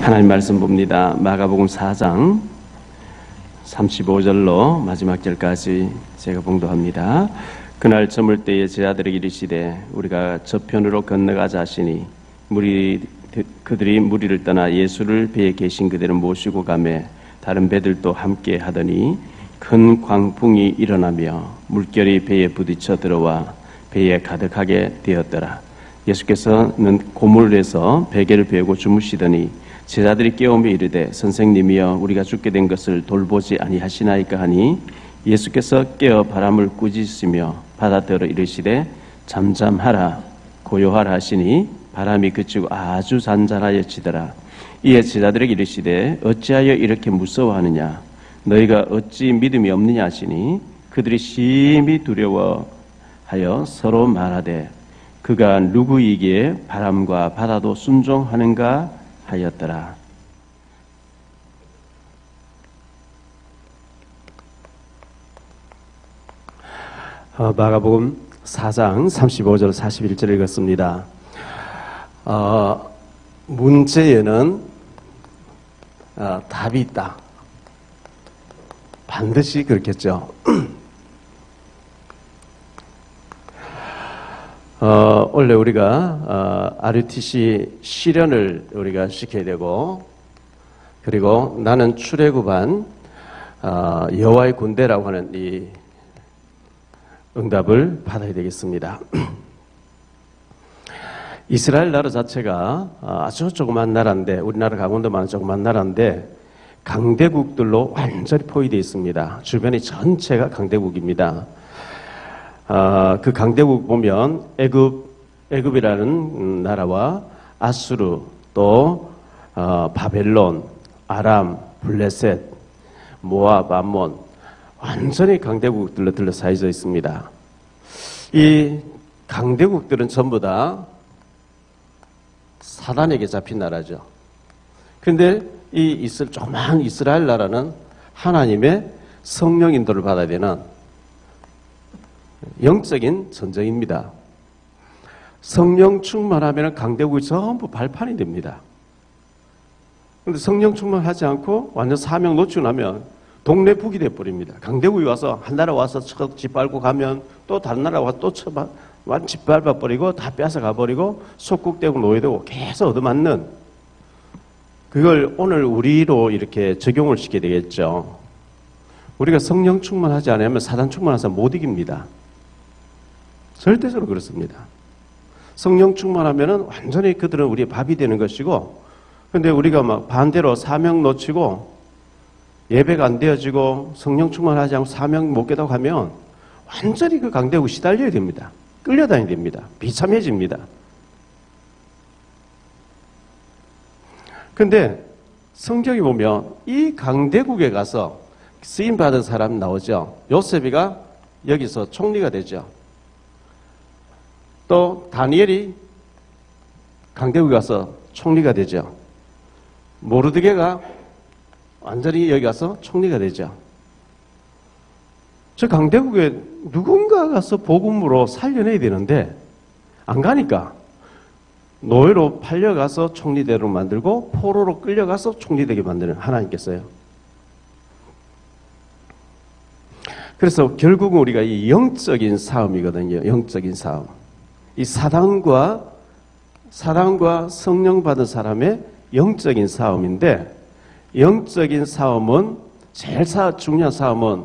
하나님 말씀 봅니다. 마가복음 4장 35절로 마지막 절까지 제가 봉독합니다. 그날 저물 때에 제자들에게 이르시되 우리가 저편으로 건너가자 하시니 그들이 무리를 떠나 예수를 배에 계신 그대로 모시고 가매 다른 배들도 함께 하더니 큰 광풍이 일어나며 물결이 배에 부딪혀 들어와 배에 가득하게 되었더라. 예수께서는 고물에서 베개를 베고 주무시더니 제자들이 깨우며 이르되 선생님이여 우리가 죽게 된 것을 돌보지 아니하시나이까 하니 예수께서 깨어 바람을 꾸짖으시며 바다더러 이르시되 잠잠하라 고요하라 하시니 바람이 그치고 아주 잔잔하여 지더라. 이에 제자들에게 이르시되 어찌하여 이렇게 무서워하느냐 너희가 어찌 믿음이 없느냐 하시니 그들이 심히 두려워하여 서로 말하되 그가 누구이기에 바람과 바다도 순종하는가 하였더라. 마가복음 4장 35절 41절 읽었습니다. 문제에는 답이 있다. 반드시 그렇겠죠. 원래 우리가 RUTC 실현을 우리가 시켜야 되고, 그리고 나는 출애굽한 여호와의 군대라고 하는 이 응답을 받아야 되겠습니다. 이스라엘 나라 자체가 아주 조그만 나라인데, 우리나라 강원도만 조그만 나라인데 강대국들로 완전히 포위되어 있습니다. 주변이 전체가 강대국입니다. 그 강대국 보면 애굽이라는 나라와 아수르, 또 바벨론, 아람, 블레셋, 모압, 암몬 완전히 강대국들로 둘러싸여져 있습니다. 이 강대국들은 전부 다 사단에게 잡힌 나라죠. 그런데 이 조그만 이스라엘 나라는 하나님의 성령 인도를 받아야 되는 영적인 전쟁입니다. 성령 충만하면 강대국이 전부 발판이 됩니다. 그런데 성령 충만하지 않고 완전 사명 놓치고 나면 동네 북이 돼버립니다. 강대국이 와서 한 나라 와서 짓밟고 가면 또 다른 나라 와서 또 짓밟아버리고 다 뺏어가버리고 속국되고 노예되고 계속 얻어맞는, 그걸 오늘 우리로 이렇게 적용을 시켜야 되겠죠. 우리가 성령 충만하지 않으면 사단 충만한 사람 못 이깁니다. 절대적으로 그렇습니다. 성령 충만하면은 완전히 그들은 우리의 밥이 되는 것이고, 근데 우리가 막 반대로 사명 놓치고 예배가 안 되어지고 성령 충만하지 않고 사명 못 깨닫고 하면 완전히 그 강대국 시달려야 됩니다. 끌려다녀야 됩니다. 비참해집니다. 근데 성경에 보면 이 강대국에 가서 쓰임받은 사람 나오죠. 요셉이가 여기서 총리가 되죠. 또 다니엘이 강대국에 가서 총리가 되죠. 모르드게가 완전히 여기 가서 총리가 되죠. 저 강대국에 누군가 가서 복음으로 살려내야 되는데 안 가니까 노예로 팔려가서 총리대로 만들고 포로로 끌려가서 총리되게 만드는 하나님께서요. 그래서 결국은 우리가 이 영적인 싸움이거든요. 영적인 싸움. 이 사단과 성령 받은 사람의 영적인 싸움인데, 영적인 싸움은 제일 중요한 싸움은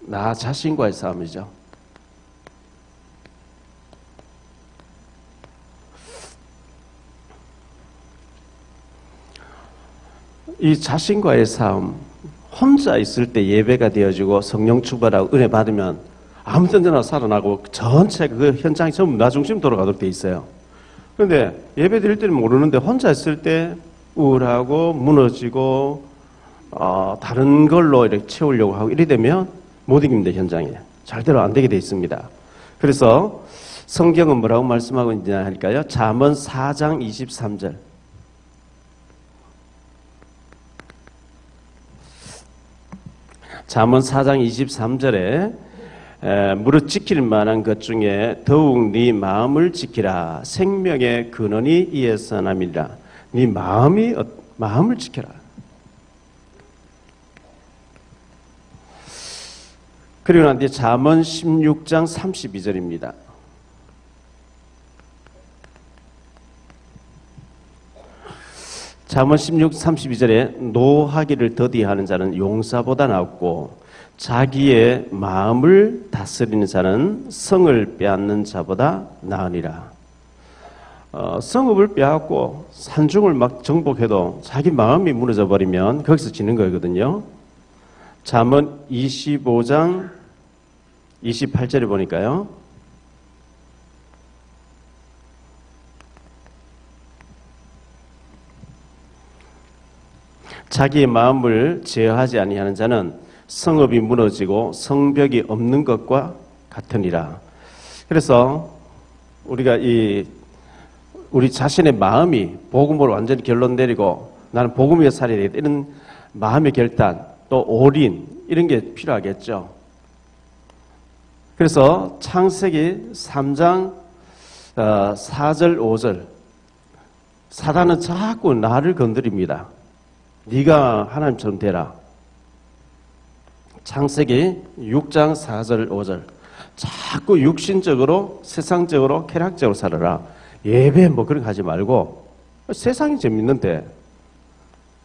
나 자신과의 싸움이죠. 이 자신과의 싸움, 혼자 있을 때 예배가 되어지고 성령 충만하고 은혜 받으면 아무 든지나 살아나고 전체 그 현장이 전부 나 중심 돌아가도록 돼 있어요. 그런데 예배 드릴 때는 모르는데 혼자 있을 때 우울하고 무너지고 다른 걸로 이렇게 채우려고 하고 이래 되면 못 이깁니다. 현장에 절대로 안 되게 돼 있습니다. 그래서 성경은 뭐라고 말씀하고 있냐 할까요? 잠언 4장 23절. 잠언 4장 23절에 무릇 지킬 만한 것 중에 더욱 네 마음을 지키라. 생명의 근원이 이에서 남이라. 네 마음을 지켜라. 그리고 난 뒤에 잠언 16장 32절입니다. 잠언 16, 32절에 노하기를 더디하는 자는 용사보다 낫고 자기의 마음을 다스리는 자는 성을 빼앗는 자보다 나으니라. 성읍을 빼앗고 산중을 막 정복해도 자기 마음이 무너져 버리면 거기서 지는 거거든요. 잠언 25장 28절에 보니까요. 자기의 마음을 제어하지 아니하는 자는 성읍이 무너지고 성벽이 없는 것과 같으니라. 그래서 우리가 우리 자신의 마음이 복음으로 완전히 결론 내리고 나는 복음 위에 살아야 되겠다 이런 마음의 결단 또 올인 이런 게 필요하겠죠. 그래서 창세기 3장 4절 5절 사단은 자꾸 나를 건드립니다. 네가 하나님처럼 되라. 창세기 6장 4절 5절 자꾸 육신적으로 세상적으로 쾌락적으로 살아라. 예배 뭐 그런 거 하지 말고 세상이 재밌는데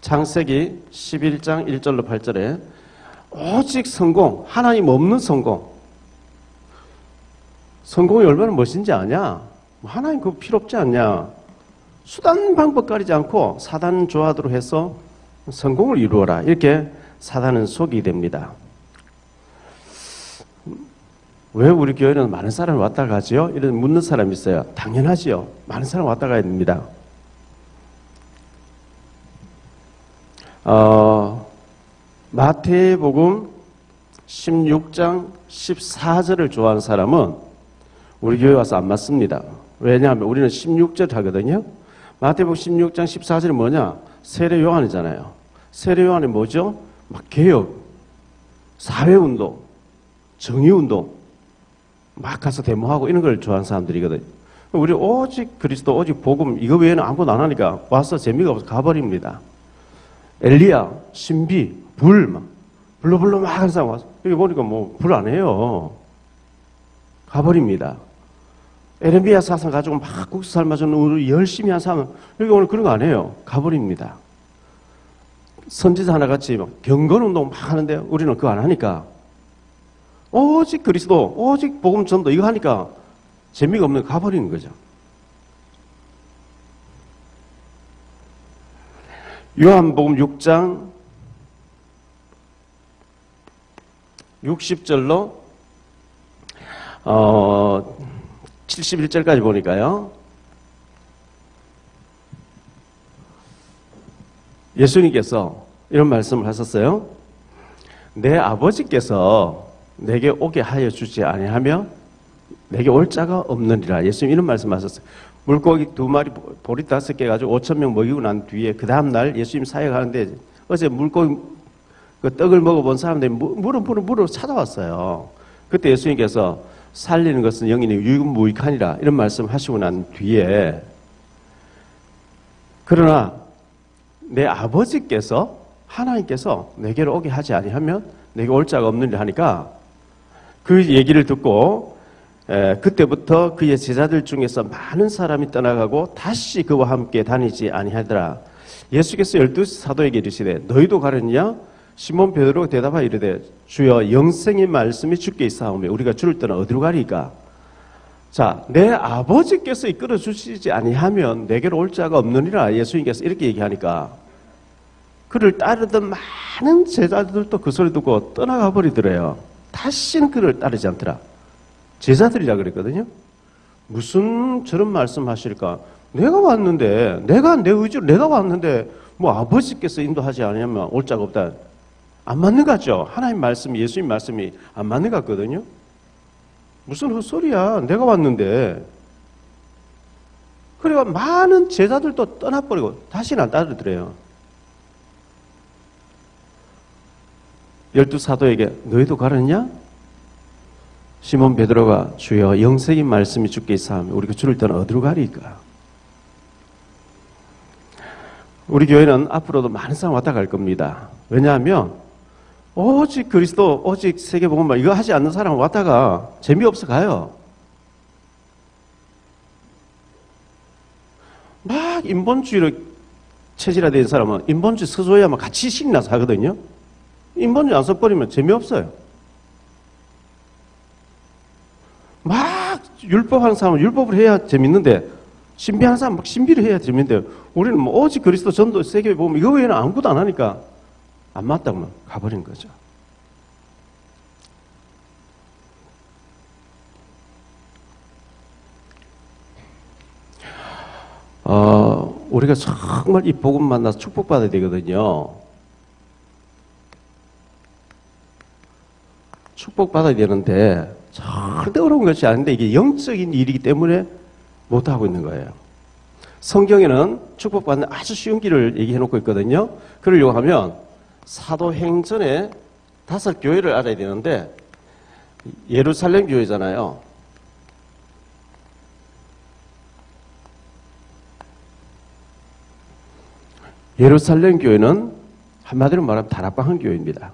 창세기 11장 1절로 8절에 오직 성공, 하나님 없는 성공. 성공이 얼마나 멋진지 아냐? 하나님 그거 필요 없지 않냐? 수단 방법 가리지 않고 사단 조화대로 해서 성공을 이루어라. 이렇게 사단은 속이 됩니다. 왜 우리 교회는 많은 사람이 왔다 가지요? 이런 묻는 사람이 있어요. 당연하지요. 많은 사람 왔다 가야 됩니다. 마태복음 16장 14절을 좋아하는 사람은 우리 교회 와서 안 맞습니다. 왜냐하면 우리는 16절 하거든요. 마태복음 16장 14절이 뭐냐? 세례 요한이잖아요. 세례 요한이 뭐죠? 막 개혁, 사회운동, 정의운동 막 가서 데모하고 이런 걸 좋아하는 사람들이거든요. 우리 오직 그리스도, 오직 복음 이거 외에는 아무것도 안 하니까 와서 재미가 없어서 가버립니다. 엘리야, 신비, 불 불러 막 하는 사람 와서 여기 보니까 뭐 불 안 해요. 가버립니다. 에레미야 사상 가지고 막 국수 삶아주는 우리 열심히 한 사람은 여기 오늘 그런 거 안 해요. 가버립니다. 선지자 하나같이 막 경건운동 막 하는데 우리는 그거 안 하니까 오직 그리스도, 오직 복음 전도 이거 하니까 재미가 없는 가버리는 거죠. 요한복음 6장 60절로 71절까지 보니까요. 예수님께서 이런 말씀을 하셨어요. 내 아버지께서 내게 오게 하여 주지 아니하며 내게 올 자가 없느니라. 예수님 이런 말씀하셨어요. 물고기 2마리 보리 5개 가지고 5,000명 먹이고 난 뒤에 그 다음 날 예수님 사역하는데 어제 물고기 그 떡을 먹어본 사람들이 물어 찾아왔어요. 그때 예수님께서 살리는 것은 영이니 유익무익하니라 이런 말씀하시고 난 뒤에 그러나 내 아버지께서 하나님께서 내게로 오게 하지 아니하면 내게 올 자가 없느니라 하니까 그 얘기를 듣고 그때부터 그의 제자들 중에서 많은 사람이 떠나가고 다시 그와 함께 다니지 아니하더라. 예수께서 12 사도에게 이르시되 너희도 가려느냐? 시몬 베드로가 대답하여 이르되 주여 영생의 말씀이 주께 있사오며 우리가 주를 떠나 어디로 가리까? 자, 내 아버지께서 이끌어 주시지 아니하면 내게로 올 자가 없느니라. 예수님께서 이렇게 얘기하니까 그를 따르던 많은 제자들도 그 소리 듣고 떠나가 버리더래요. 다시는 그를 따르지 않더라. 제자들이라 그랬거든요. 무슨 저런 말씀하실까? 내가 왔는데, 내가 내 의지로 내가 왔는데 뭐 아버지께서 인도하지 않으면 올 자가 없다. 안 맞는 것 같죠? 하나님 말씀이, 예수님 말씀이 안 맞는 것 같거든요. 무슨 헛소리야. 내가 왔는데. 그래가 많은 제자들도 떠나버리고 다시는 안 따르더래요. 12 사도에게 너희도 가느냐? 시몬 베드로가 주여 영생의 말씀이 주께 있사오며 우리가 주를 떠나 어디로 가리까? 우리 교회는 앞으로도 많은 사람 왔다 갈 겁니다. 왜냐하면 오직 그리스도, 오직 세계복음만 이거 하지 않는 사람은 왔다가 재미없어 가요. 막 인본주의로 체질화된 사람은 인본주의 서줘야만 같이 신나서 하거든요. 인본주의 안 써버리면 재미없어요. 막 율법하는 사람은 율법을 해야 재밌는데, 신비하는 사람은 막 신비를 해야 재밌는데, 우리는 뭐 오직 그리스도 전도 세계 보면 이거 외에는 아무것도 안 하니까 안 맞다면 가버린 거죠. 우리가 정말 이 복음 만나서 축복받아야 되거든요. 축복받아야 되는데 절대 어려운 것이 아닌데 이게 영적인 일이기 때문에 못하고 있는 거예요. 성경에는 축복받는 아주 쉬운 길을 얘기해 놓고 있거든요. 그러려고 하면 사도행전에 5교회를 알아야 되는데, 예루살렘 교회잖아요. 예루살렘 교회는 한마디로 말하면 다락방 교회입니다.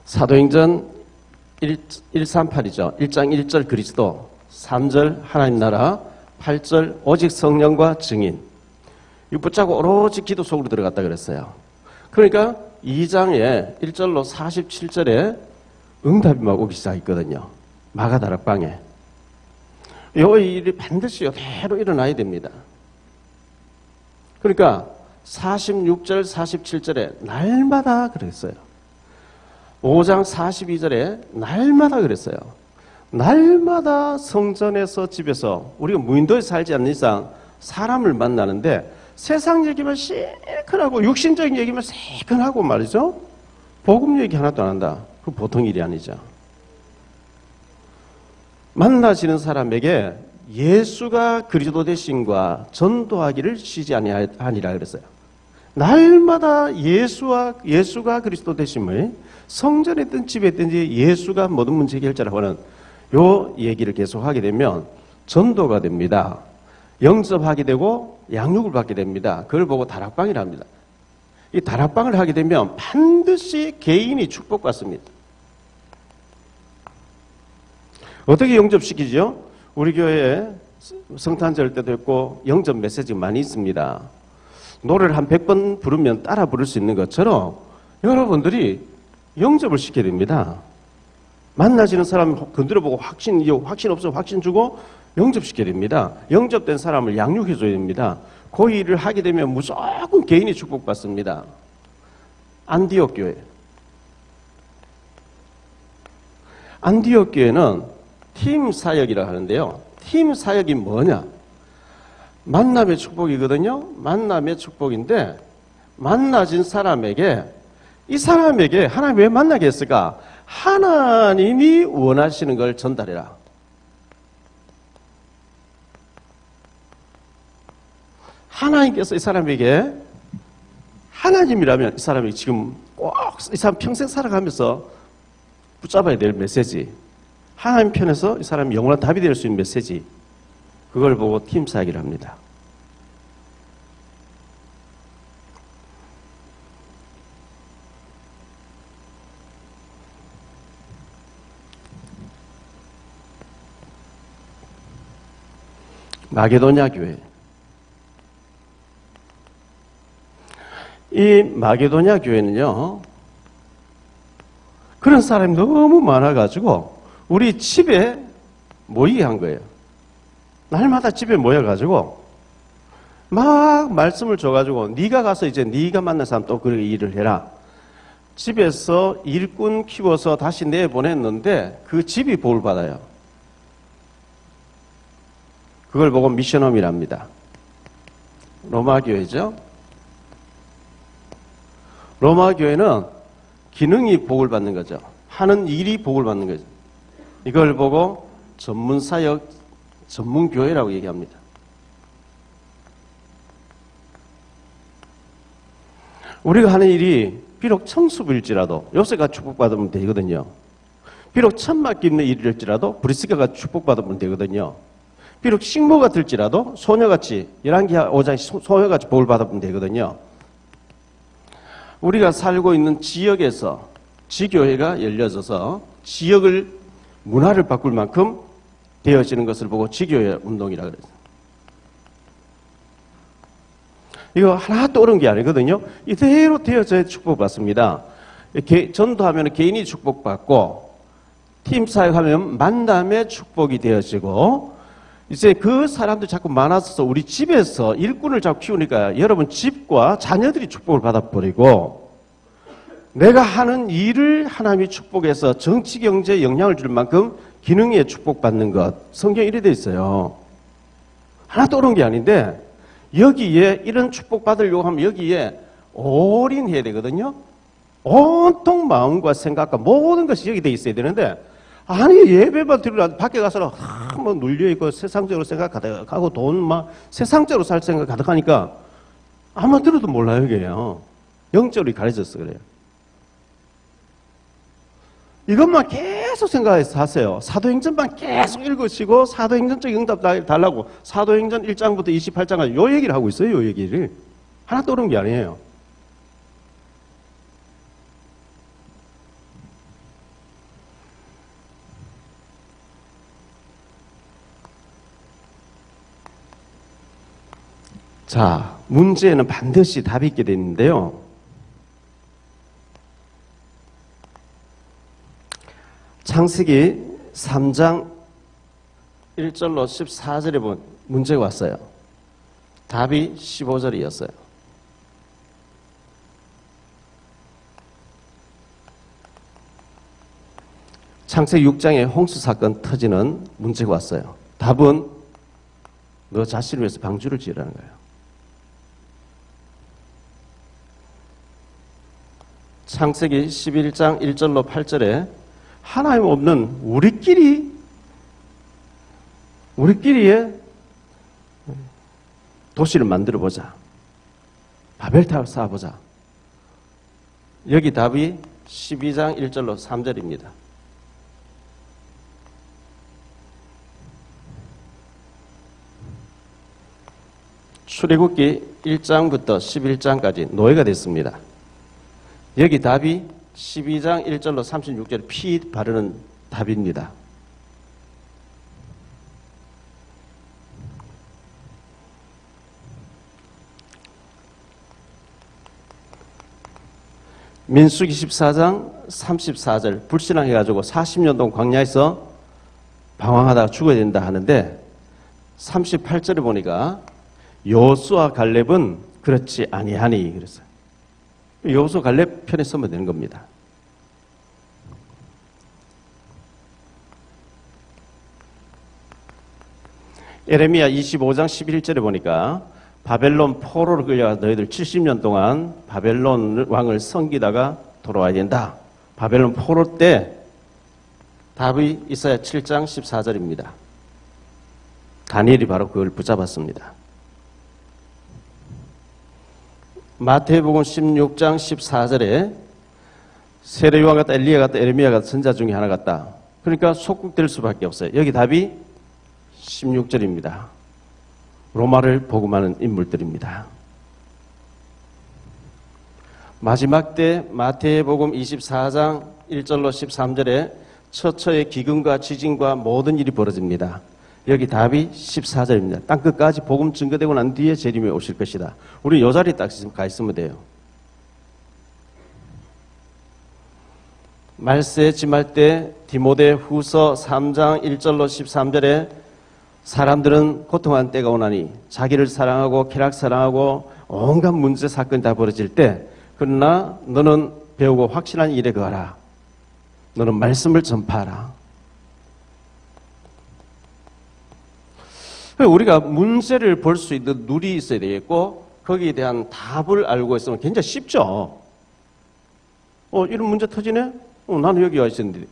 사도행전 138이죠. 1장 1절 그리스도, 3절 하나님 나라, 8절 오직 성령과 증인. 이거 붙잡고 오로지 기도 속으로 들어갔다 그랬어요. 그러니까 2장에 1절로 47절에 응답이 막 오기 시작했거든요. 마가다락방에. 이 일이 반드시 이대로 일어나야 됩니다. 그러니까 46절, 47절에 날마다 그랬어요. 5장 42절에 날마다 그랬어요. 날마다 성전에서 집에서 우리가 무인도에 살지 않는 이상 사람을 만나는데 세상 얘기만 시큰하고 육신적인 얘기만 시큰하고 말이죠. 복음 얘기 하나도 안 한다. 그 보통 일이 아니죠. 만나시는 사람에게 예수가 그리스도 되심과 전도하기를 쉬지 아니하니라 그랬어요. 날마다 예수가 그리스도 되심을 성전에 있든 집에 있든지 예수가 모든 문제 해결자라고 하는 요 얘기를 계속 하게 되면 전도가 됩니다. 영접하게 되고 양육을 받게 됩니다. 그걸 보고 다락방이라 합니다. 이 다락방을 하게 되면 반드시 개인이 축복받습니다. 어떻게 영접시키죠? 우리 교회에 성탄절 때도 있고 영접 메시지가 많이 있습니다. 노래를 한 100번 부르면 따라 부를 수 있는 것처럼 여러분들이 영접을 시켜야 됩니다. 만나시는 사람 건드려보고 확신 없으면 확신 주고 영접시켜야 됩니다. 영접된 사람을 양육해줘야 됩니다. 그 일을 하게 되면 무조건 개인이 축복받습니다. 안디옥 교회. 안디옥 교회는 팀 사역이라고 하는데요. 팀 사역이 뭐냐? 만남의 축복이거든요. 만남의 축복인데 만나진 사람에게 이 사람에게 하나님 왜 만나게 했을까? 하나님이 원하시는 걸 전달해라. 하나님께서 이 사람에게 하나님이라면 이 사람이 지금 꼭 이 사람 평생 살아가면서 붙잡아야 될 메시지, 하나님 편에서 이 사람이 영원한 답이 될 수 있는 메시지, 그걸 보고 팀 사역을 합니다. 마게도냐 교회. 이 마게도냐 교회는요, 그런 사람이 너무 많아가지고 우리 집에 모이게 한 거예요. 날마다 집에 모여가지고 막 말씀을 줘가지고 네가 가서 이제 네가 만난 사람 또 그 일을 해라. 집에서 일꾼 키워서 다시 내보냈는데 그 집이 복을 받아요. 그걸 보고 미션홈이랍니다. 로마 교회죠. 로마 교회는 기능이 복을 받는 거죠. 하는 일이 복을 받는 거죠. 이걸 보고 전문사역, 전문교회라고 얘기합니다. 우리가 하는 일이 비록 청수부일지라도 요새가 축복받으면 되거든요. 비록 천막 깁는 일일지라도 브리스가가 축복받으면 되거든요. 비록 식모가 들지라도 소녀같이 11기 5장 소녀같이 복을 받아보면 되거든요. 우리가 살고 있는 지역에서 지교회가 열려져서 지역을 문화를 바꿀 만큼 되어지는 것을 보고 지교회 운동이라 그랬어요. 이거 하나도 어려운 게 아니거든요. 이대로 되어져야 축복받습니다. 전도하면 개인이 축복받고 팀 사역하면 만남의 축복이 되어지고 이제 그 사람들 자꾸 많아져서 우리 집에서 일꾼을 자꾸 키우니까 여러분 집과 자녀들이 축복을 받아버리고 내가 하는 일을 하나님이 축복해서 정치 경제에 영향을 줄 만큼 기능에 축복받는 것 성경에 이래 돼 있어요. 하나도 어려운 게 아닌데 여기에 이런 축복받으려고 하면 여기에 올인해야 되거든요. 온통 마음과 생각과 모든 것이 여기 돼 있어야 되는데 아니 예배만 드리려 밖에 가서 뭐 눌려있고 세상적으로 생각 가득하고 돈 막 세상적으로 살 생각 가득하니까 아무나 들어도 몰라요 이게요. 영적으로 가려졌어 그래요. 이것만 계속 생각해서 하세요. 사도행전만 계속 읽으시고 사도행전적 응답 달라고 사도행전 1장부터 28장까지 요 얘기를 하고 있어요. 요 얘기를. 하나도 어려운 게 아니에요. 자, 문제에는 반드시 답이 있게 되는데요. 창세기 3장 1절로 14절에 보면 문제가 왔어요. 답이 15절이었어요. 창세기 6장에 홍수 사건 터지는 문제가 왔어요. 답은 너 자신을 위해서 방주를 지으라는 거예요. 창세기 11장 1절로 8절에 하나님 없는 우리끼리의 도시를 만들어보자. 바벨탑을 쌓아보자. 여기 답이 12장 1절로 3절입니다. 출애굽기 1장부터 11장까지 노예가 됐습니다. 여기 답이 12장 1절로 36절 피 바르는 답입니다. 민수기 14장 34절 불신앙해가지고 40년 동안 광야에서 방황하다가 죽어야 된다 하는데 38절에 보니까 여호수아 갈렙은 그렇지 아니하니 그랬어요. 여호수아 갈렙 편에 서면 되는 겁니다. 에레미야 25장 11절에 보니까 바벨론 포로로 끌려가 너희들 70년 동안 바벨론 왕을 섬기다가 돌아와야 된다. 바벨론 포로 때 답이 이사야 7장 14절입니다. 다니엘이 바로 그걸 붙잡았습니다. 마태복음 16장 14절에 세례요한 같다, 엘리야 같다, 에레미야 같다, 선자 중에 하나 같다. 그러니까 속국될 수밖에 없어요. 여기 답이 16절입니다. 로마를 복음하는 인물들입니다. 마지막 때 마태복음 24장 1절로 13절에 처처의 기근과 지진과 모든 일이 벌어집니다. 여기 답이 14절입니다. 땅끝까지 복음 증거되고 난 뒤에 재림이 오실 것이다. 우리 요 자리에 딱 가 있으면 돼요. 말세 지말 때 디모데 후서 3장 1절로 13절에 사람들은 고통한 때가 오나니 자기를 사랑하고 쾌락 사랑하고 온갖 문제 사건이 다 벌어질 때 그러나 너는 배우고 확실한 일에 거하라. 너는 말씀을 전파하라. 우리가 문제를 볼 수 있는 눈이 있어야 되겠고 거기에 대한 답을 알고 있으면 굉장히 쉽죠. 이런 문제 터지네? 나는 여기 와 있었는데.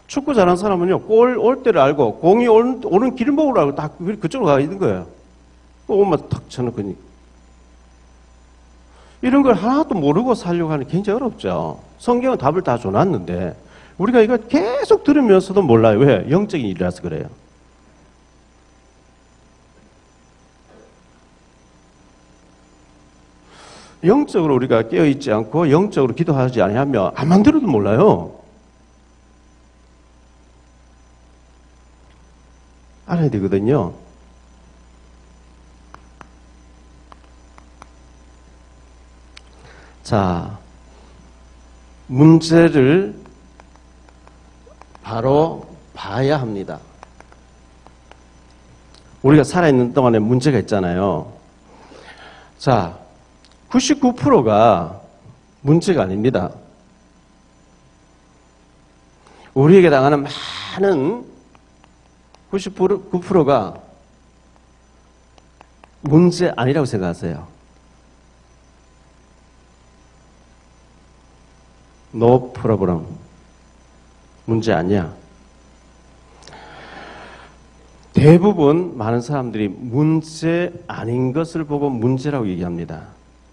축구 잘하는 사람은요, 골 올 때를 알고, 공이 오는 길목을 알고 딱 그쪽으로 가 있는 거예요. 오면 탁 쳐놓고. 이런 걸 하나도 모르고 살려고 하는 게 굉장히 어렵죠. 성경은 답을 다 줘놨는데, 우리가 이걸 계속 들으면서도 몰라요. 왜? 영적인 일이라서 그래요. 영적으로 우리가 깨어있지 않고 영적으로 기도하지 아니하면 암만 들어도 몰라요. 알아야 되거든요. 자, 문제를 바로 봐야 합니다. 우리가 살아있는 동안에 문제가 있잖아요. 자, 99%가 문제가 아닙니다. 우리에게 당하는 많은 99%가 문제 아니라고 생각하세요. No problem. 문제 아니야. 대부분 많은 사람들이 문제 아닌 것을 보고 문제라고 얘기합니다.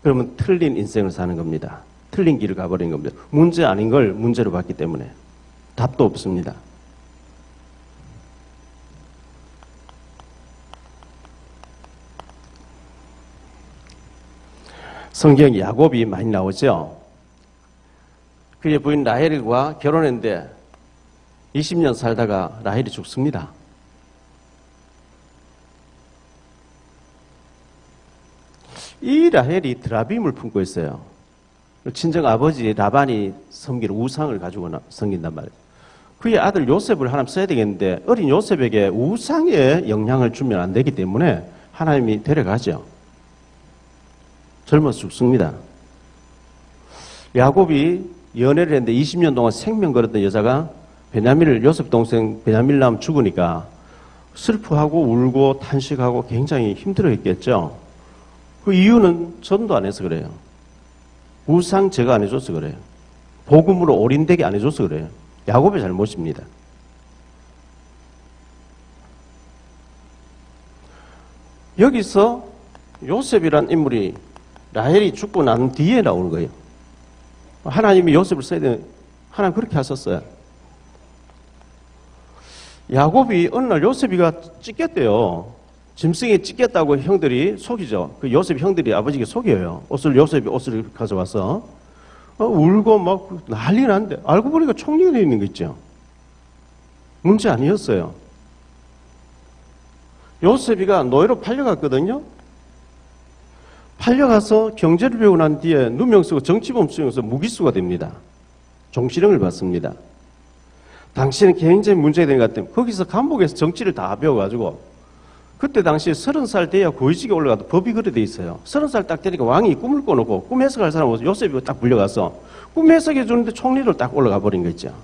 그러면 틀린 인생을 사는 겁니다. 틀린 길을 가버린 겁니다. 문제 아닌 걸 문제로 봤기 때문에 답도 없습니다. 성경 야곱이 많이 나오죠. 그의 부인 라헬과 결혼했는데 20년 살다가 라헬이 죽습니다. 이 라헬이 드라빔을 품고 있어요. 친정 아버지 라반이 섬길 우상을 가지고 섬긴단 말이에요. 그의 아들 요셉을 하나님 써야 되겠는데 어린 요셉에게 우상의 영향을 주면 안 되기 때문에 하나님이 데려가죠. 젊어서 죽습니다. 야곱이 연애를 했는데 20년 동안 생명 걸었던 여자가 베냐민을 요셉 동생 베냐민을 낳으면 죽으니까 슬퍼하고 울고 탄식하고 굉장히 힘들어했겠죠. 그 이유는 전도 안 해서 그래요. 우상 제거 안 해줘서 그래요. 복음으로 올인되게 안 해줘서 그래요. 야곱의 잘못입니다. 여기서 요셉이란 인물이 라헬이 죽고 난 뒤에 나오는 거예요. 하나님이 요셉을 써야 되는, 하나님 그렇게 하셨어요. 야곱이 어느 날 요셉이가 찢겼대요. 짐승이 찢겼다고 형들이 속이죠. 그 요셉 형들이 아버지에게 속여요. 요셉이 옷을 가져와서. 울고 막 난리 난데, 알고 보니까 총리가 되어 있는 거 있죠. 문제 아니었어요. 요셉이가 노예로 팔려갔거든요. 팔려가서 경제를 배우고 난 뒤에 누명 쓰고 정치범 수용해서 무기수가 됩니다. 종실형을 받습니다. 당시에는 굉장히 문제가 된 것 같아요. 거기서 감옥에서 정치를 다 배워가지고 그때 당시에 30살 돼야 고위직에 올라가도 법이 그래 돼 있어요. 30살 딱 되니까 왕이 꿈을 꿔놓고 꿈 해석할 사람은 요셉이 딱 불려가서 꿈 해석해 주는데 총리로 딱 올라가 버린 거 있죠.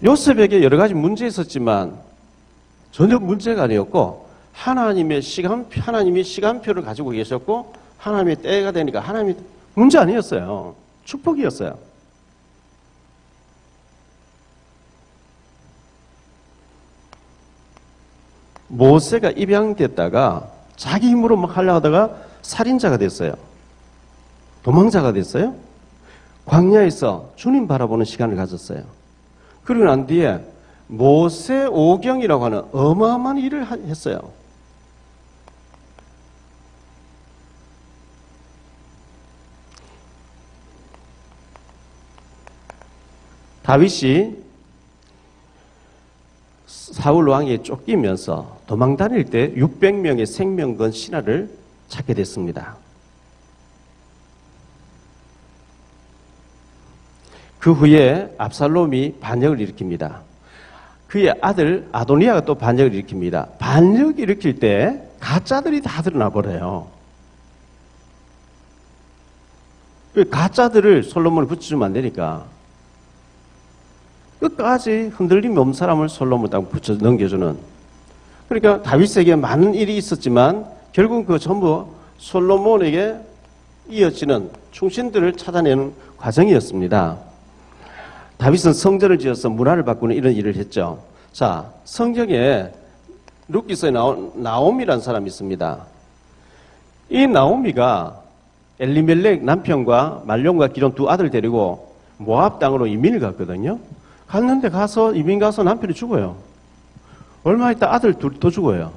요셉에게 여러 가지 문제 있었지만 전혀 문제가 아니었고 하나님이 시간표를 가지고 계셨고 하나님의 때가 되니까 하나님이 문제 아니었어요. 축복이었어요. 모세가 입양됐다가 자기 힘으로 막 하려고 하다가 살인자가 됐어요. 도망자가 됐어요. 광야에서 주님 바라보는 시간을 가졌어요. 그리고 난 뒤에 모세 오경이라고 하는 어마어마한 일을 했어요. 다윗이 사울 왕에 쫓기면서 도망 다닐 때 600명의 생명 건 신하를 찾게 됐습니다. 그 후에 압살롬이 반역을 일으킵니다. 그의 아들 아도니아가 또 반역을 일으킵니다. 반역 일으킬 때 가짜들이 다 드러나 버려요. 그 가짜들을 솔로몬이 붙여주면 안 되니까 끝까지 흔들림이 없는 사람을 솔로몬 딱 붙여 넘겨주는. 그러니까 다윗에게 많은 일이 있었지만 결국 그 전부 솔로몬에게 이어지는 충신들을 찾아내는 과정이었습니다. 다윗은 성전을 지어서 문화를 바꾸는 이런 일을 했죠. 자, 성경에 룻기서에 나온 나옴이라는 사람이 있습니다. 이 나오미가 엘리멜렉 남편과 말론과 기론 두 아들 데리고 모압 땅으로 이민을 갔거든요. 갔는데 이민 가서 남편이 죽어요. 얼마 있다 아들 둘 또 죽어요.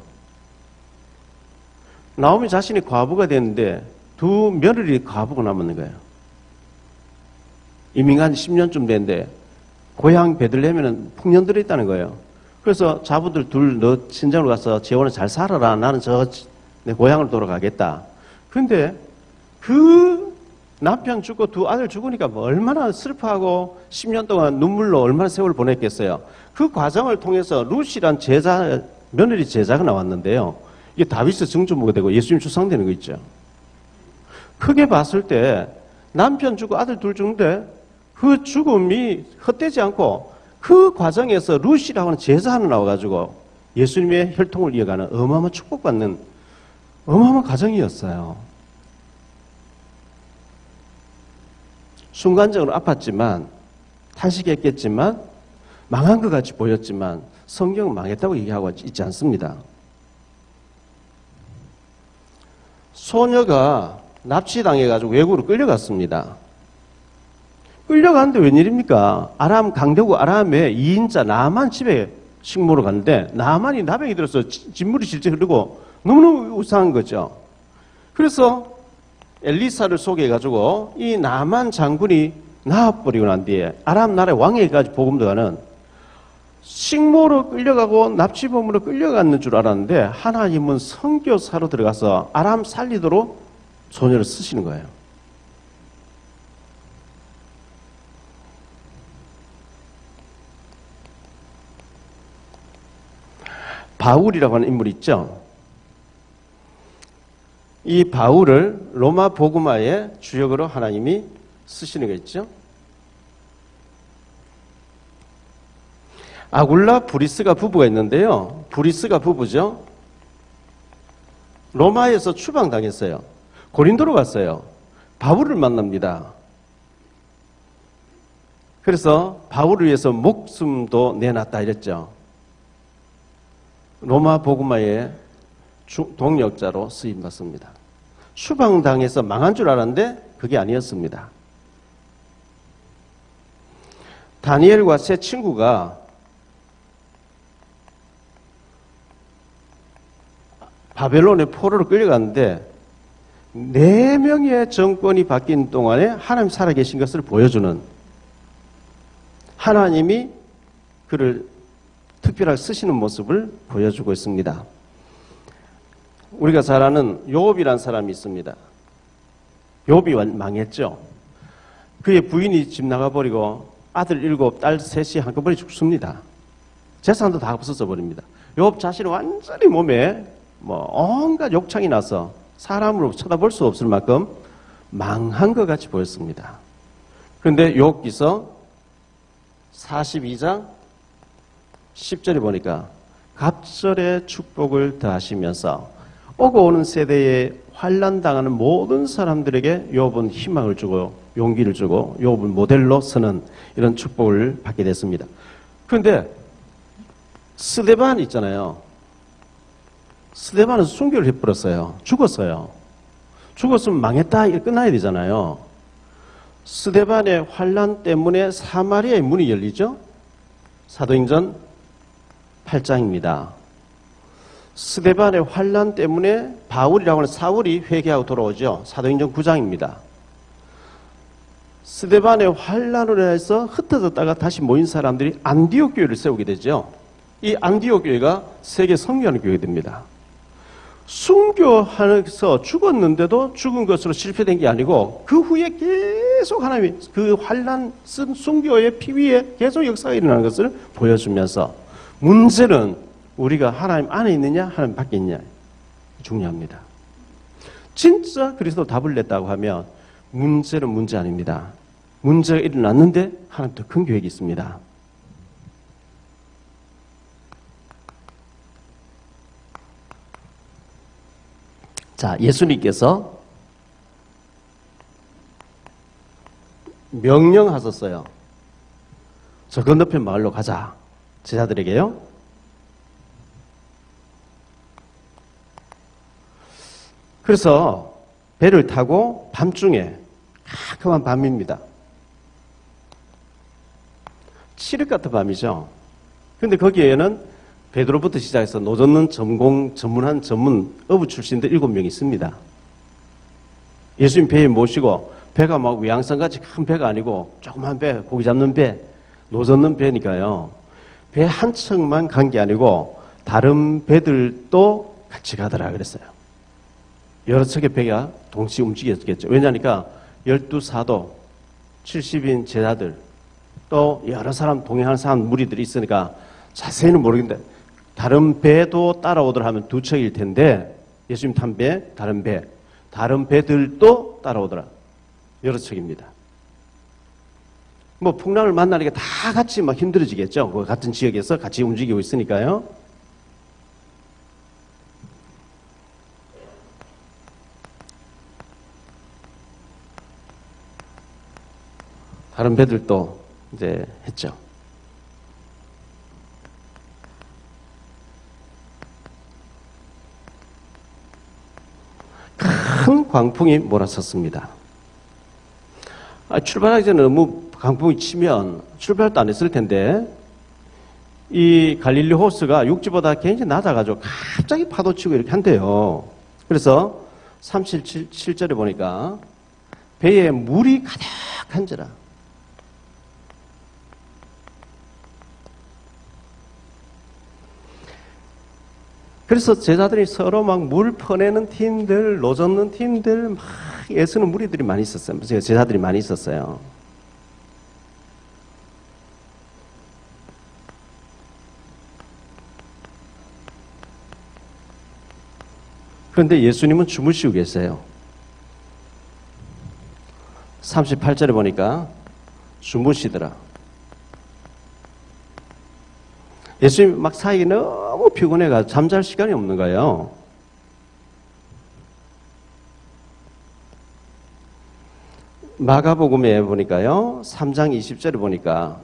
나오미 자신이 과부가 됐는데 두 며느리 과부가 남았는 거예요. 이민 간 10년쯤 됐는데 고향 베들레헴에는 풍년들이 있다는 거예요. 그래서 자부들 둘 너 친정으로 가서 재혼을 잘 살아라. 나는 내 고향으로 돌아가겠다. 근데 그 남편 죽고 두 아들 죽으니까 뭐 얼마나 슬퍼하고 10년 동안 눈물로 얼마나 세월을 보냈겠어요. 그 과정을 통해서 룻이란 제자, 며느리 제자가 나왔는데요. 이게 다윗의 증조모가 되고 예수님 추상되는 거 있죠. 크게 봤을 때 남편 죽고 아들 둘 죽는데 그 죽음이 헛되지 않고 그 과정에서 룻이라고 하는 제자 하나 나와가지고 예수님의 혈통을 이어가는 어마어마한 축복받는 어마어마한 가정이었어요. 순간적으로 아팠지만 탄식했겠지만 망한 것 같이 보였지만 성경은 망했다고 얘기하고 있지 않습니다. 소녀가 납치당해가지고 외국으로 끌려갔습니다. 끌려가는데 웬일입니까? 아람 강대국 아람의 2인자 나만 집에 식모로 갔는데 나만이 나병이 들어서 진물이 실제 흐르고 너무너무 우상한 거죠. 그래서 엘리사를 소개해가지고 이 나만 장군이 나와버리고 난 뒤에 아람 나라의 왕에게까지 복음도 가는 식모로 끌려가고 납치범으로 끌려갔는 줄 알았는데 하나님은 선교사로 들어가서 아람 살리도록 소녀를 쓰시는 거예요. 바울이라고 하는 인물이 있죠. 이 바울을 로마 복음화의 주역으로 하나님이 쓰시는 거 있죠. 아굴라 브리스가 부부가 있는데요. 브리스가 부부죠. 로마에서 추방당했어요. 고린도로 갔어요. 바울을 만납니다. 그래서 바울을 위해서 목숨도 내놨다 이랬죠. 로마 복음화의 동력자로 쓰임받습니다. 추방당해서 망한 줄 알았는데 그게 아니었습니다. 다니엘과 세 친구가 바벨론의 포로로 끌려갔는데 4명의 정권이 바뀐 동안에 하나님 살아계신 것을 보여주는 하나님이 그를 특별하게 쓰시는 모습을 보여주고 있습니다. 우리가 잘 아는 욥이라는 사람이 있습니다. 욥이 망했죠. 그의 부인이 집 나가버리고 아들 7, 딸 3이 한꺼번에 죽습니다. 재산도 다 없어져 버립니다. 욥 자신은 완전히 몸에 온갖 욕창이 나서 사람으로 쳐다볼 수 없을 만큼 망한 것 같이 보였습니다. 그런데 욥기서 42장 10절에 보니까 갑절의 축복을 더하시면서 오고 오는 세대에 환난당하는 모든 사람들에게 욥은 희망을 주고 용기를 주고 욥을 모델로 서는 이런 축복을 받게 됐습니다. 그런데 스데반 있잖아요. 스데반은 순교를 해버렸어요. 죽었어요. 죽었으면 망했다 이렇게 끝나야 되잖아요. 스데반의 환난 때문에 사마리아의 문이 열리죠. 사도행전 8장입니다. 스데반의 환난 때문에 바울이라고 하는 사울이 회개하고 돌아오죠. 사도행전 9장입니다. 스데반의 환난으로 인해서 흩어졌다가 다시 모인 사람들이 안디옥 교회를 세우게 되죠. 이 안디옥 교회가 세계 선교하는 교회가 됩니다. 순교하면서 죽었는데도 죽은 것으로 실패된 게 아니고 그 후에 계속 하나님이 그 환난 순교의 피 위에 계속 역사가 일어나는 것을 보여주면서 문제는 우리가 하나님 안에 있느냐 하나님 밖에 있느냐 중요합니다. 진짜 그리스도 답을 냈다고 하면 문제는 문제 아닙니다. 문제가 일어났는데 하나님 더 큰 계획이 있습니다. 자, 예수님께서 명령하셨어요. 저 건너편 마을로 가자. 제자들에게요. 그래서 배를 타고 밤중에 캄캄한 밤입니다. 칠흑 같은 밤이죠. 근데 거기에는 베드로부터 시작해서 노젓는 전문한 어부 출신들 7명 있습니다. 예수님 배에 모시고 배가 막 외양선같이 큰 배가 아니고 조그만 배, 고기 잡는 배, 노젓는 배니까요. 배 한 척만 간 게 아니고 다른 배들도 같이 가더라 그랬어요. 여러 척의 배가 동시에 움직였겠죠. 왜냐하니까 12사도, 70인 제자들, 또 여러 사람 동행하는 사람 무리들이 있으니까 자세히는 모르겠는데 다른 배도 따라오더라 하면 2척일 텐데 예수님 탄 배, 다른 배들도 따라오더라. 여러 척입니다. 뭐 풍랑을 만나니까 다 같이 막 힘들어지겠죠. 그 같은 지역에서 같이 움직이고 있으니까요. 다른 배들도 이제 했죠. 큰 광풍이 몰아쳤습니다. 출발하기 전에 너무 강풍이 치면 출발도 안 했을 텐데 이 갈릴리 호수가 육지보다 굉장히 낮아가지고 갑자기 파도 치고 이렇게 한대요. 그래서 37절에 보니까 배에 물이 가득한지라. 그래서 제자들이 서로 막 물 퍼내는 팀들, 노젓는 팀들, 막 애쓰는 무리들이 많이 있었어요. 제자들이 많이 있었어요. 그런데 예수님은 주무시고 계세요. 38절에 보니까 주무시더라. 예수님이 막 사역이 너무 피곤해가지고 잠잘 시간이 없는 거예요. 마가복음에 보니까요, 3장 20절에 보니까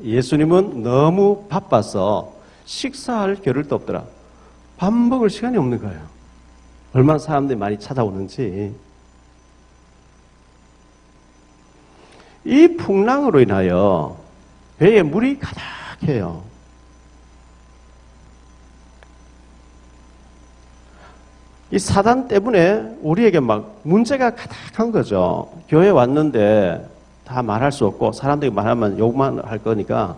예수님은 너무 바빠서 식사할 겨를도 없더라. 밥 먹을 시간이 없는 거예요. 얼마나 사람들이 많이 찾아오는지. 이 풍랑으로 인하여 배에 물이 가득해요. 이 사단 때문에 우리에게 막 문제가 가득한 거죠. 교회 왔는데 다 말할 수 없고 사람들이 말하면 욕만 할 거니까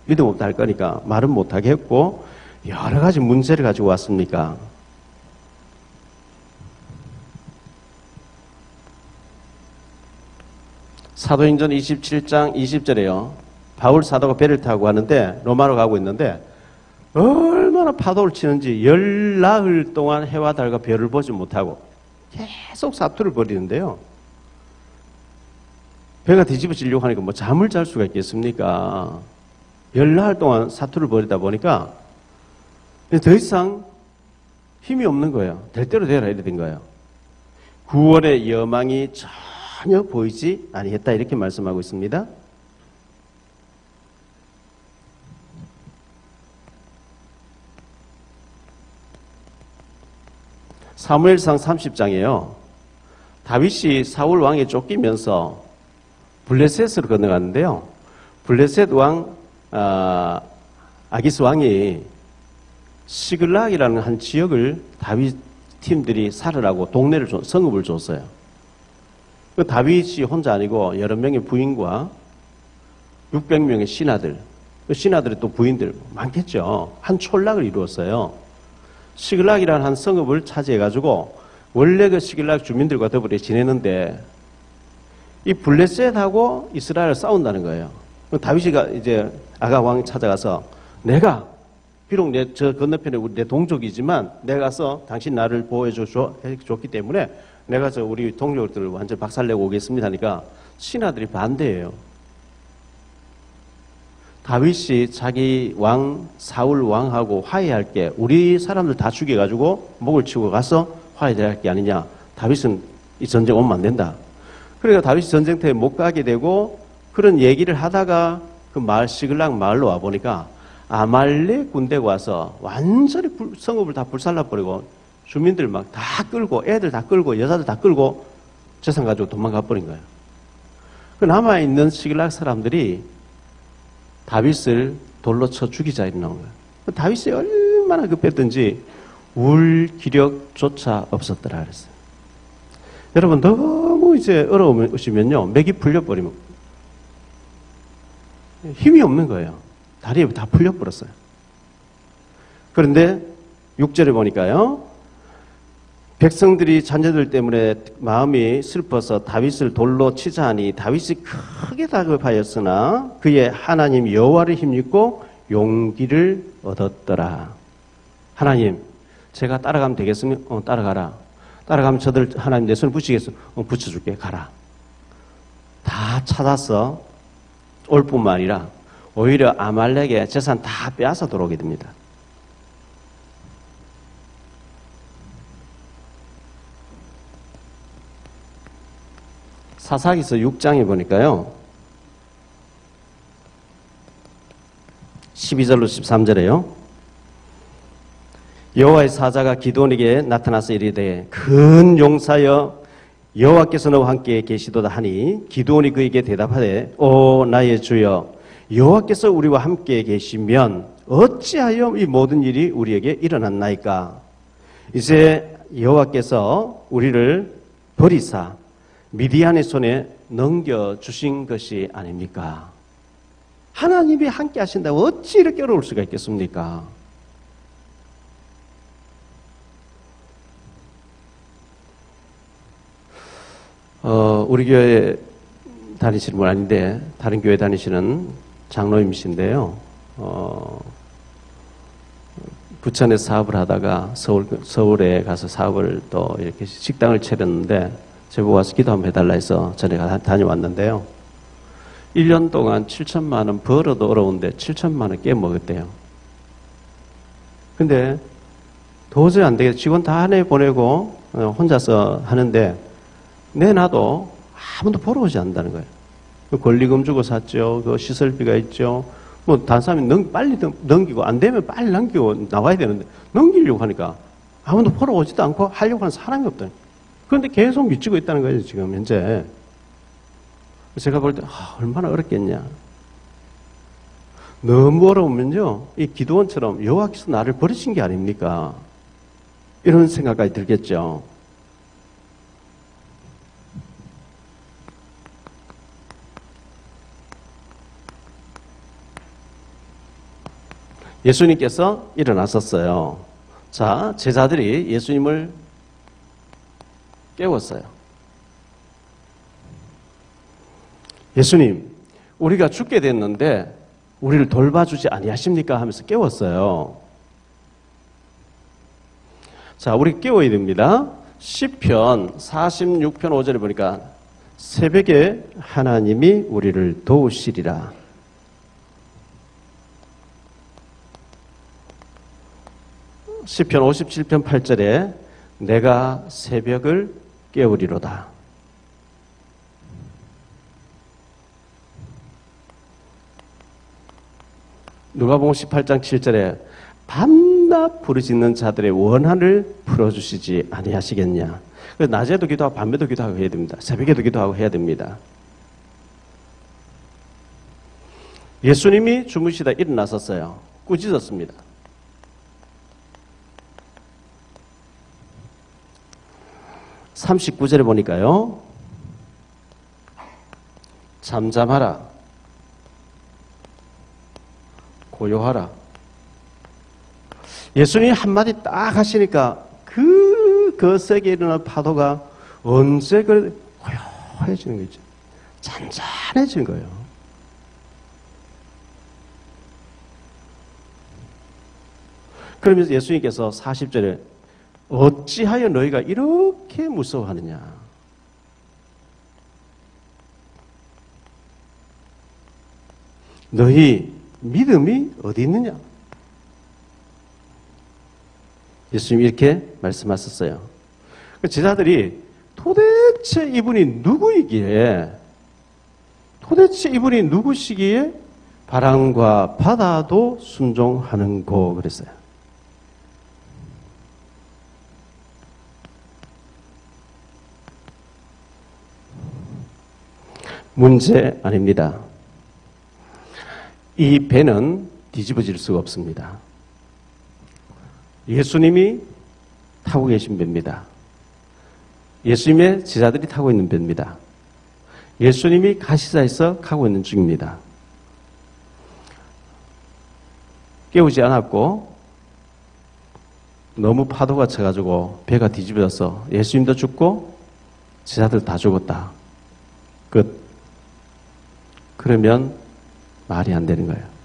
믿음 없다 할 거니까 말은 못하게 했고 여러 가지 문제를 가지고 왔습니까? 사도행전 27장 20절에요. 바울 사도가 배를 타고 가는데 로마로 가고 있는데 얼마나 파도를 치는지 열나흘 동안 해와 달과 별을 보지 못하고 계속 사투를 벌이는데요. 배가 뒤집어지려고 하니까 뭐 잠을 잘 수가 있겠습니까? 열나흘 동안 사투를 벌이다 보니까 더 이상 힘이 없는 거예요. 될 대로 되라 이래 된 거예요. 구원의 여망이 전혀 보이지 아니했다 이렇게 말씀하고 있습니다. 사무엘상 30장이에요. 다윗이 사울 왕에 쫓기면서 블레셋으로 건너갔는데요. 블레셋 왕 아기스 왕이 시글락이라는 한 지역을 다윗 팀들이 살으라고 동네를 성읍을 줬어요. 그 다윗이 혼자 아니고 여러 명의 부인과 600명의 신하들, 그 신하들의 또 부인들 많겠죠. 한 촌락을 이루었어요. 시글락이라는 한 성읍을 차지해가지고 원래 그 시글락 주민들과 더불어 지내는데 이 블레셋하고 이스라엘을 싸운다는 거예요. 다윗이가 이제 아가 왕 찾아가서 내가 비록 저 건너편에 우리 내 동족이지만 내가 가서 당신 나를 보호해줬기 때문에 내가 저 우리 동족들을 완전 박살내고 오겠습니다 하니까 신하들이 반대해요. 다윗이 자기 왕 사울 왕하고 화해할게 우리 사람들 다 죽여가지고 목을 치고 가서 화해할 게 아니냐. 다윗은 이 전쟁 오면 안 된다. 그러니까 다윗이 전쟁터에 못 가게 되고 그런 얘기를 하다가 그 마을 시글락 마을로 와 보니까 아말렉 군대가 와서 완전히 성읍을 다 불살라버리고 주민들 막 다 끌고 애들 다 끌고 여자들 다 끌고 재산 가지고 도망가 버린 거예요. 그 남아있는 시글락 사람들이 다윗을 돌로 쳐 죽이자 이러는 거예요. 다윗이 얼마나 급했던지 울 기력조차 없었더라 그랬어요. 여러분 너무 이제 어려우시면요 맥이 풀려버리면 힘이 없는 거예요. 다리에 다 풀려버렸어요. 그런데 6절에 보니까요 백성들이 자녀들 때문에 마음이 슬퍼서 다윗을 돌로 치자 하니 다윗이 크게 다급하였으나 그의 하나님 여호와를 힘입고 용기를 얻었더라. 하나님 제가 따라가면 되겠으면 따라가라. 따라가면 저들 하나님 내 손을 붙이겠어. 붙여줄게. 가라. 다 찾아서 올 뿐만 아니라 오히려 아말렉의 재산 다 빼앗아 들어오게 됩니다. 사사기서 6장에 보니까요 12절로 13절에요 여호와의 사자가 기드온에게 나타나서 이르되 큰 용사여 여호와께서 너와 함께 계시도다 하니 기드온이 그에게 대답하되 오 나의 주여 여호와께서 우리와 함께 계시면 어찌하여 이 모든 일이 우리에게 일어났나이까. 이제 여호와께서 우리를 버리사 미디안의 손에 넘겨주신 것이 아닙니까? 하나님이 함께 하신다고 어찌 이렇게 어려울 수가 있겠습니까? 우리 교회 다니시는 분 아닌데 다른 교회 다니시는 장로님이신데요. 부천에서 사업을 하다가 서울에 가서 사업을 또 이렇게 식당을 차렸는데 제보고 와서 기도 한번 해달라 해서 전에 다녀왔는데요. 1년 동안 7천만 원 벌어도 어려운데 7천만 원 깨먹었대요. 근데 도저히 안 되겠어. 직원 다 내보내고 혼자서 하는데 내놔도 아무도 보러 오지 않는다는 거예요. 권리금 주고 샀죠. 그 시설비가 있죠. 뭐 다른 사람이 빨리 넘기고 안 되면 빨리 넘기고 나와야 되는데 넘기려고 하니까 아무도 보러 오지도 않고 하려고 하는 사람이 없다는 거예요. 그런데 계속 미치고 있다는 거예요. 지금 현재. 제가 볼 때 얼마나 어렵겠냐. 너무 어려우면요 이 기드온처럼 여호와께서 나를 버리신 게 아닙니까? 이런 생각까지 들겠죠. 예수님께서 일어나셨어요. 자, 제자들이 예수님을 깨웠어요. 예수님, 우리가 죽게 됐는데 우리를 돌봐주지 아니하십니까? 하면서 깨웠어요. 자, 우리 깨워야 됩니다. 시편 46편 5절에 보니까 새벽에 하나님이 우리를 도우시리라. 시편 57편 8절에 내가 새벽을 깨우리로다. 누가복음 18장 7절에 밤낮 부르짖는 자들의 원한을 풀어주시지 아니하시겠냐. 그래서 낮에도 기도하고 밤에도 기도하고 해야 됩니다. 새벽에도 기도하고 해야 됩니다. 예수님이 주무시다 일어나셨어요. 꾸짖었습니다. 39절에 보니까요. 잠잠하라. 고요하라. 예수님이 한마디 딱 하시니까 그 거세게 일어난 파도가 언제 고요해지는 거죠. 잔잔해진 거예요. 그러면서 예수님께서 40절에 어찌하여 너희가 이렇게 무서워하느냐. 너희 믿음이 어디 있느냐. 예수님이 이렇게 말씀하셨어요. 제자들이 도대체 이분이 누구이기에, 도대체 이분이 누구시기에 바람과 바다도 순종하는고 그랬어요. 문제 아닙니다. 이 배는 뒤집어질 수가 없습니다. 예수님이 타고 계신 배입니다. 예수님의 제자들이 타고 있는 배입니다. 예수님이 가시사에서 가고 있는 중입니다. 깨우지 않았고 너무 파도가 쳐가지고 배가 뒤집어져서 예수님도 죽고 제자들 다 죽었다. 끝. 그러면 말이 안 되는 거예요.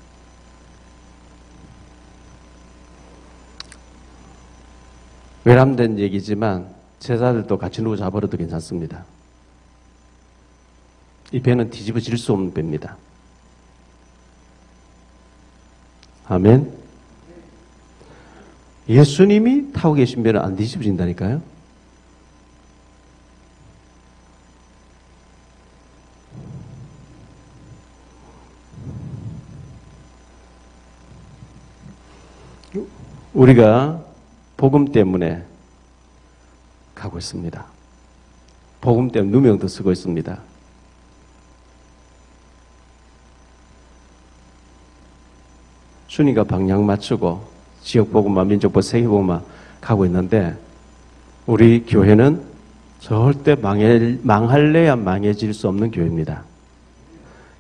외람된 얘기지만 제자들도 같이 누워 자버려도 괜찮습니다. 이 배는 뒤집어질 수 없는 배입니다. 아멘. 예수님이 타고 계신 배는 안 뒤집어진다니까요. 우리가 복음 때문에 가고 있습니다. 복음 때문에 누명도 쓰고 있습니다. 순위가 방향 맞추고 지역복음만, 민족복음, 세계복음만 가고 있는데 우리 교회는 절대 망할래야 망해질 수 없는 교회입니다.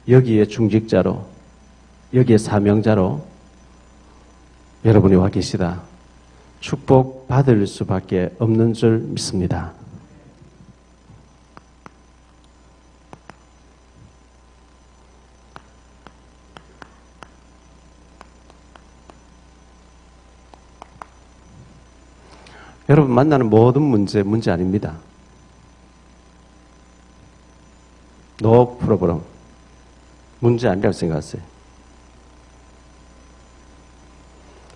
여기에 중직자로, 여기에 사명자로 여러분이 와 계시다. 축복 받을 수밖에 없는 줄 믿습니다. 여러분 만나는 모든 문제 아닙니다. No problem. 문제 아니라고 생각하세요.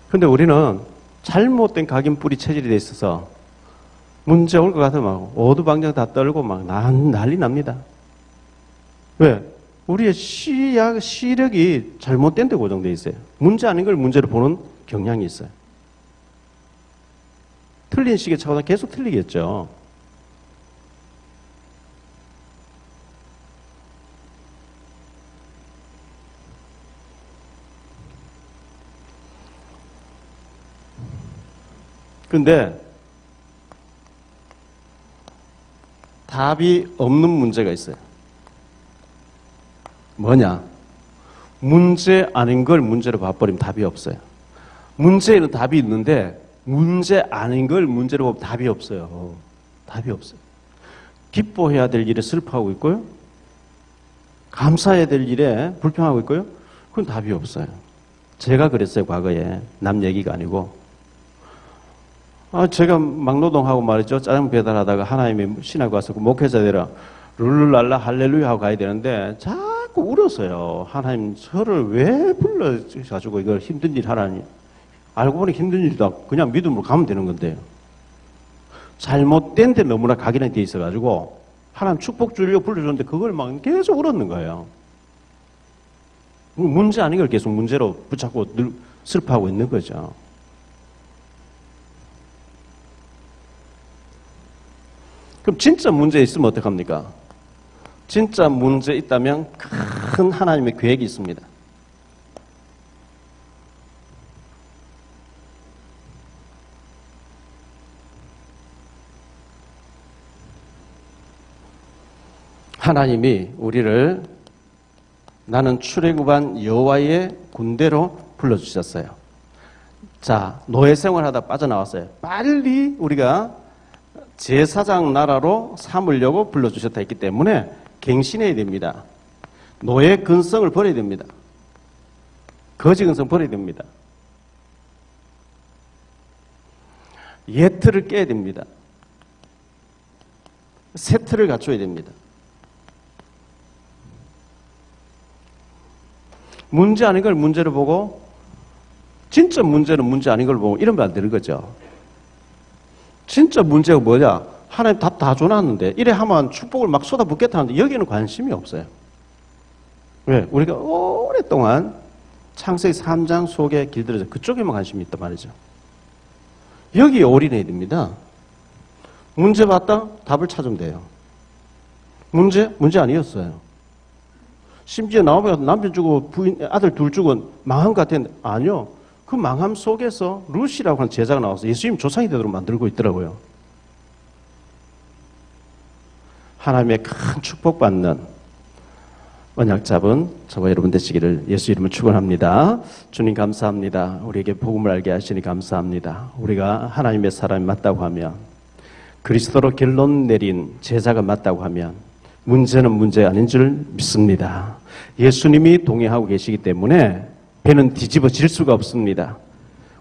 근데 우리는 잘못된 각인 뿌리 체질이 돼 있어서 문제 올 것 같으면 오두방정 다 떨고 막 난리 납니다. 왜? 우리의 시력이 잘못된 데 고정되어 있어요. 문제 아닌 걸 문제로 보는 경향이 있어요. 틀린 시계 차고는 계속 틀리겠죠. 근데 답이 없는 문제가 있어요. 뭐냐? 문제 아닌 걸 문제로 봐버리면 답이 없어요. 문제에는 답이 있는데 문제 아닌 걸 문제로 보면 답이 없어요. 답이 없어요. 기뻐해야 될 일에 슬퍼하고 있고요. 감사해야 될 일에 불평하고 있고요. 그건 답이 없어요. 제가 그랬어요, 과거에. 남 얘기가 아니고. 제가 막노동하고 말이죠. 짜장 배달하다가 하나님이 신하고 와서 그 목회자들아 룰루랄라 할렐루야 하고 가야 되는데 자꾸 울었어요. 하나님 저를 왜 불러가지고 이걸 힘든 일 하라니. 알고 보니 힘든 일이다. 그냥 믿음으로 가면 되는 건데요. 잘못된 데 너무나 각인이 돼 있어가지고 하나님 축복 주려고 불러줬는데 그걸 막 계속 울었는 거예요. 문제 아닌 걸 계속 문제로 붙잡고 늘 슬퍼하고 있는 거죠. 그럼 진짜 문제 있으면 어떡합니까? 진짜 문제 있다면 큰 하나님의 계획이 있습니다. 하나님이 우리를 나는 출애굽한 여호와의 군대로 불러주셨어요. 자, 노예 생활하다 빠져나왔어요. 빨리 우리가 제사장 나라로 삼으려고 불러주셨다 했기 때문에 갱신해야 됩니다. 노예 근성을 버려야 됩니다. 거지 근성 버려야 됩니다. 옛틀을 깨야 됩니다. 새 틀을 갖춰야 됩니다. 문제 아닌 걸 문제로 보고 진짜 문제는 문제 아닌 걸 보고 이러면 안 되는 거죠. 진짜 문제가 뭐냐? 하나님 답 다 줘놨는데 이래 하면 축복을 막 쏟아붓겠다는데 여기는 관심이 없어요. 왜? 우리가 오랫동안 창세기 3장 속에 길들여져 그쪽에만 관심이 있단 말이죠. 여기에 올인해야 됩니다. 문제 봤다? 답을 찾으면 돼요. 문제 아니었어요. 심지어 나오면 남편 주고 부인, 아들 둘 주고 망한 것 같았는데 아니요. 그 망함 속에서 룻이라고 하는 제자가 나와서 예수님 조상이 되도록 만들고 있더라고요. 하나님의 큰 축복받는 언약 잡은 저와 여러분 되시기를 예수 이름으로 축원합니다. 주님 감사합니다. 우리에게 복음을 알게 하시니 감사합니다. 우리가 하나님의 사람이 맞다고 하면, 그리스도로 결론 내린 제자가 맞다고 하면 문제는 문제가 아닌 줄 믿습니다. 예수님이 동행하고 계시기 때문에 배는 뒤집어질 수가 없습니다.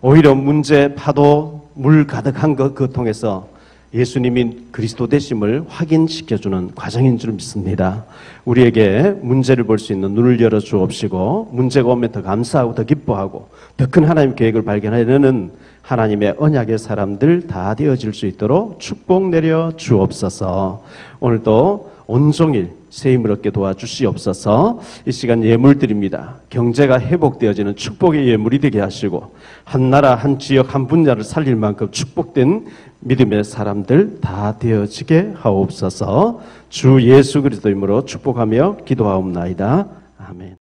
오히려 문제, 파도, 물 가득한 그 통해서 예수님이 그리스도 되심을 확인시켜주는 과정인 줄 믿습니다. 우리에게 문제를 볼 수 있는 눈을 열어 주옵시고, 문제가 오면 더 감사하고 더 기뻐하고 더 큰 하나님 계획을 발견하려는 하나님의 언약의 사람들 다 되어질 수 있도록 축복 내려 주옵소서. 오늘도 온종일 새 힘을 얻게 도와주시옵소서. 이 시간 예물 드립니다. 경제가 회복되어지는 축복의 예물이 되게 하시고, 한 나라, 한 지역, 한 분야를 살릴 만큼 축복된 믿음의 사람들 다 되어지게 하옵소서. 주 예수 그리스도 이름으로 축복하며 기도하옵나이다. 아멘.